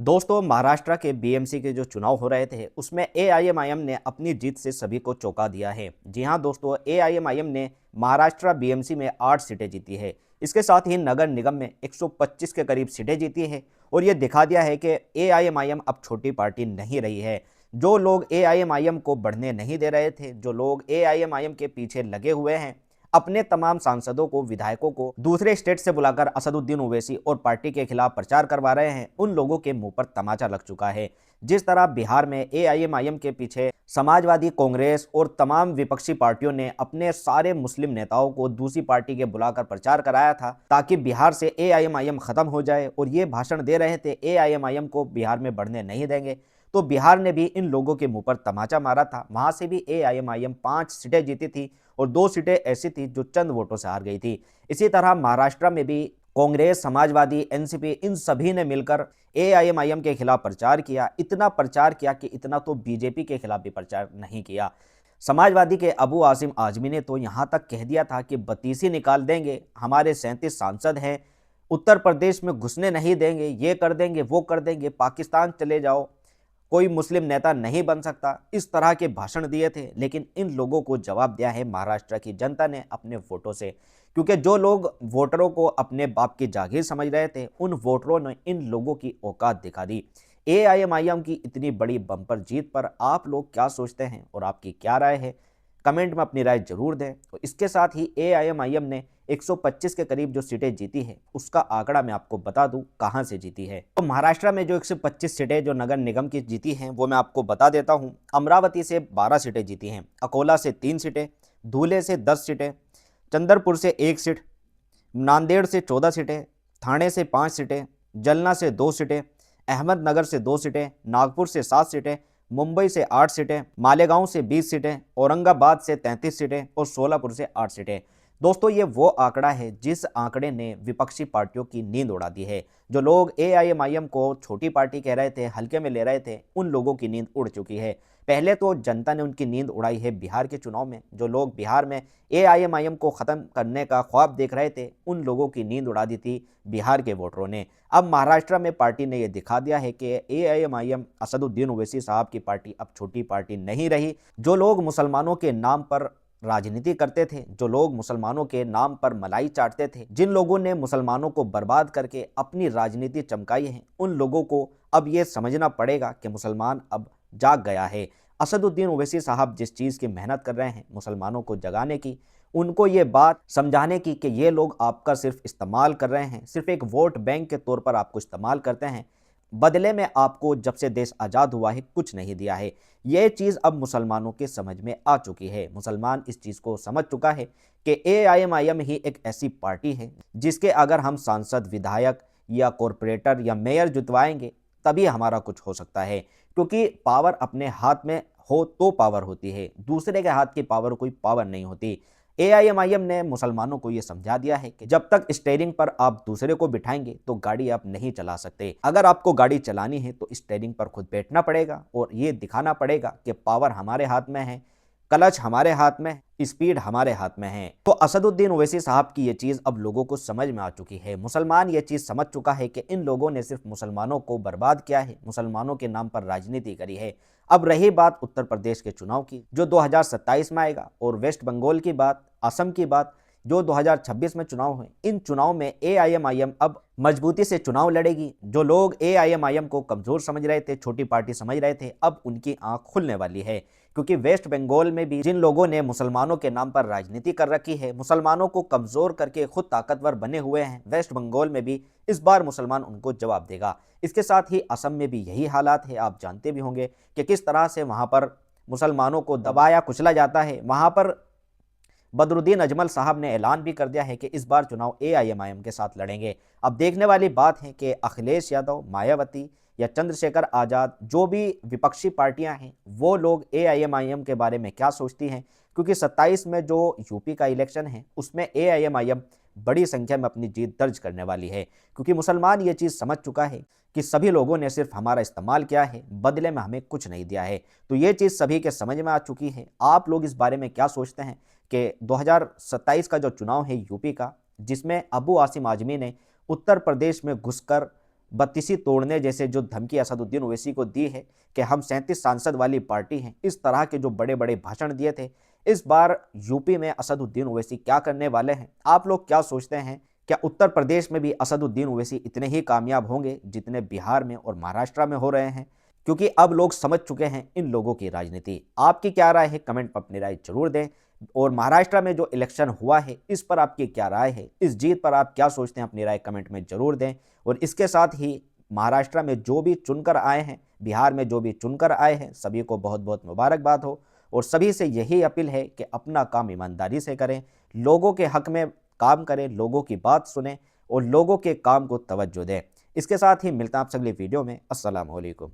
दोस्तों, महाराष्ट्र के बीएमसी के जो चुनाव हो रहे थे उसमें एआईएमआईएम ने अपनी जीत से सभी को चौंका दिया है। जी हां दोस्तों, एआईएमआईएम ने महाराष्ट्र बीएमसी में 8 सीटें जीती है। इसके साथ ही नगर निगम में 125 के करीब सीटें जीती है और ये दिखा दिया है कि एआईएमआईएम अब छोटी पार्टी नहीं रही है। जो लोग एआईएमआईएम को बढ़ने नहीं दे रहे थे, जो लोग एआईएमआईएम के पीछे लगे हुए हैं, अपने तमाम सांसदों को, विधायकों को दूसरे स्टेट से बुलाकर असदुद्दीन ओवैसी और पार्टी के खिलाफ प्रचार करवा रहे हैं, उन लोगों के मुंह पर तमाचा लग चुका है। जिस तरह बिहार में एआईएमआईएम के पीछे समाजवादी, कांग्रेस और तमाम विपक्षी पार्टियों ने अपने सारे मुस्लिम नेताओं को दूसरी पार्टी के बुलाकर प्रचार कराया था ताकि बिहार से एआईएमआईएम खत्म हो जाए, और ये भाषण दे रहे थे एआईएमआईएम को बिहार में बढ़ने नहीं देंगे, तो बिहार ने भी इन लोगों के मुंह पर तमाचा मारा था। वहां से भी एआईएमआईएम 5 सीटें जीती थी और 2 सीटें ऐसी थी जो चंद वोटों से हार गई थी। इसी तरह महाराष्ट्र में भी कांग्रेस, समाजवादी, एनसीपी, इन सभी ने मिलकर एआईएमआईएम के खिलाफ प्रचार किया। इतना प्रचार किया कि इतना तो बीजेपी के खिलाफ भी प्रचार नहीं किया। समाजवादी के अबू आसिम आजमी ने तो यहां तक कह दिया था कि बतीसी निकाल देंगे, हमारे 37 सांसद हैं, उत्तर प्रदेश में घुसने नहीं देंगे, ये कर देंगे, वो कर देंगे, पाकिस्तान चले जाओ, कोई मुस्लिम नेता नहीं बन सकता। इस तरह के भाषण दिए थे, लेकिन इन लोगों को जवाब दिया है महाराष्ट्र की जनता ने अपने वोटों से, क्योंकि जो लोग वोटरों को अपने बाप की जागीर समझ रहे थे, उन वोटरों ने इन लोगों की औकात दिखा दी। एआईएमआईएम की इतनी बड़ी बम्पर जीत पर आप लोग क्या सोचते हैं और आपकी क्या राय है? कमेंट में अपनी राय जरूर दें। तो इसके साथ ही एआईएमआईएम ने 125 के करीब जो सीटें जीती है, उसका आंकड़ा मैं आपको बता दूं कहां से जीती है। तो महाराष्ट्र में जो 125 सीटें जो नगर निगम की जीती हैं, वो मैं आपको बता देता हूं। अमरावती से 12 सीटें जीती हैं, अकोला से 3 सीटें, धुले से 10 सीटें, चंद्रपुर से 1 सीट, नांदेड़ से 14 सीटें, थाने से 5 सीटें, जलना से 2 सीटें, अहमदनगर से 2 सीटें, नागपुर से 7 सीटें, मुंबई से 8 सीटें, मालेगांव से 20 सीटें, औरंगाबाद से 33 सीटें और सोलापुर से 8 सीटें। दोस्तों, ये वो आंकड़ा है जिस आंकड़े ने विपक्षी पार्टियों की नींद उड़ा दी है। जो लोग एआईएमआईएम को छोटी पार्टी कह रहे थे, हल्के में ले रहे थे, उन लोगों की नींद उड़ चुकी है। पहले तो जनता ने उनकी नींद उड़ाई है बिहार के चुनाव में। जो लोग बिहार में एआईएमआईएम को खत्म करने का ख्वाब देख रहे थे, उन लोगों की नींद उड़ा दी थी बिहार के वोटरों ने। अब महाराष्ट्र में पार्टी ने यह दिखा दिया है कि एआईएमआईएम, असदुद्दीन ओवैसी साहब की पार्टी अब छोटी पार्टी नहीं रही। जो लोग मुसलमानों के नाम पर राजनीति करते थे, जो लोग मुसलमानों के नाम पर मलाई चाटते थे, जिन लोगों ने मुसलमानों को बर्बाद करके अपनी राजनीति चमकाई है, उन लोगों को अब ये समझना पड़ेगा कि मुसलमान अब जाग गया है। असदुद्दीन ओवैसी साहब जिस चीज़ की मेहनत कर रहे हैं मुसलमानों को जगाने की, उनको ये बात समझाने की कि ये लोग आपका सिर्फ इस्तेमाल कर रहे हैं, सिर्फ एक वोट बैंक के तौर पर आपको इस्तेमाल करते हैं, बदले में आपको जब से देश आज़ाद हुआ है कुछ नहीं दिया है। ये चीज़ अब मुसलमानों के समझ में आ चुकी है। मुसलमान इस चीज़ को समझ चुका है कि एआईएमआईएम ही एक ऐसी पार्टी है जिसके अगर हम सांसद, विधायक या कॉरपोरेटर या मेयर जुतवाएंगे तभी हमारा कुछ हो सकता है, क्योंकि पावर अपने हाथ में हो तो पावर होती है, दूसरे के हाथ की पावर कोई पावर नहीं होती। एआईएमआईएम ने मुसलमानों को यह समझा दिया है कि जब तक स्टीयरिंग पर आप दूसरे को बिठाएंगे तो गाड़ी आप नहीं चला सकते। अगर आपको गाड़ी चलानी है तो स्टीयरिंग पर खुद बैठना पड़ेगा और ये दिखाना पड़ेगा कि पावर हमारे हाथ में है, क्लच हमारे हाथ में, स्पीड हमारे हाथ में है। तो असदुद्दीन ओवैसी साहब की ये चीज़ अब लोगों को समझ में आ चुकी है। मुसलमान ये चीज़ समझ चुका है कि इन लोगों ने सिर्फ मुसलमानों को बर्बाद किया है, मुसलमानों के नाम पर राजनीति करी है। अब रही बात उत्तर प्रदेश के चुनाव की, जो 2027 में आएगा, और वेस्ट बंगाल की बात, असम की बात, जो 2026 में चुनाव हुए, इन चुनाव में एआईएमआईएम अब मजबूती से चुनाव लड़ेगी। जो लोग एआईएमआईएम को कमजोर समझ रहे थे, छोटी पार्टी समझ रहे थे, अब उनकी आंख खुलने वाली है, क्योंकि वेस्ट बंगाल में भी जिन लोगों ने मुसलमानों के नाम पर राजनीति कर रखी है, मुसलमानों को कमजोर करके खुद ताकतवर बने हुए हैं, वेस्ट बंगाल में भी इस बार मुसलमान उनको जवाब देगा। इसके साथ ही असम में भी यही हालात है। आप जानते भी होंगे कि किस तरह से वहां पर मुसलमानों को दबाया कुचला जाता है। वहां पर बदरुद्दीन अजमल साहब ने ऐलान भी कर दिया है कि इस बार चुनाव एआईएमआईएम के साथ लड़ेंगे। अब देखने वाली बात है कि अखिलेश यादव, मायावती या चंद्रशेखर आज़ाद, जो भी विपक्षी पार्टियां हैं, वो लोग एआईएमआईएम के बारे में क्या सोचती हैं, क्योंकि 27 में जो यूपी का इलेक्शन है उसमें एआईएमआईएम बड़ी संख्या में अपनी जीत दर्ज करने वाली है, क्योंकि मुसलमान ये चीज़ समझ चुका है कि सभी लोगों ने सिर्फ हमारा इस्तेमाल किया है, बदले में हमें कुछ नहीं दिया है। तो ये चीज़ सभी के समझ में आ चुकी है। आप लोग इस बारे में क्या सोचते हैं कि 2027 का जो चुनाव है यूपी का, जिसमें अबू आसिम आजमी ने उत्तर प्रदेश में घुसकर बत्तीसी तोड़ने जैसे जो धमकी असदुद्दीन ओवैसी को दी है कि हम 37 सांसद वाली पार्टी हैं, इस तरह के जो बड़े बड़े भाषण दिए थे, इस बार यूपी में असदुद्दीन ओवैसी क्या करने वाले हैं? आप लोग क्या सोचते हैं? क्या उत्तर प्रदेश में भी असदुद्दीन ओवैसी इतने ही कामयाब होंगे जितने बिहार में और महाराष्ट्र में हो रहे हैं? क्योंकि अब लोग समझ चुके हैं इन लोगों की राजनीति। आपकी क्या राय है? कमेंट पर अपनी राय जरूर दें। और महाराष्ट्र में जो इलेक्शन हुआ है, इस पर आपकी क्या राय है? इस जीत पर आप क्या सोचते हैं? अपनी राय कमेंट में जरूर दें। और इसके साथ ही महाराष्ट्र में जो भी चुनकर आए हैं, बिहार में जो भी चुनकर आए हैं, सभी को बहुत बहुत मुबारकबाद हो। और सभी से यही अपील है कि अपना काम ईमानदारी से करें, लोगों के हक में काम करें, लोगों की बात सुनें और लोगों के काम को तवज्जो दें। इसके साथ ही मिलता है आपसे अगली वीडियो में। अस्सलाम वालेकुम।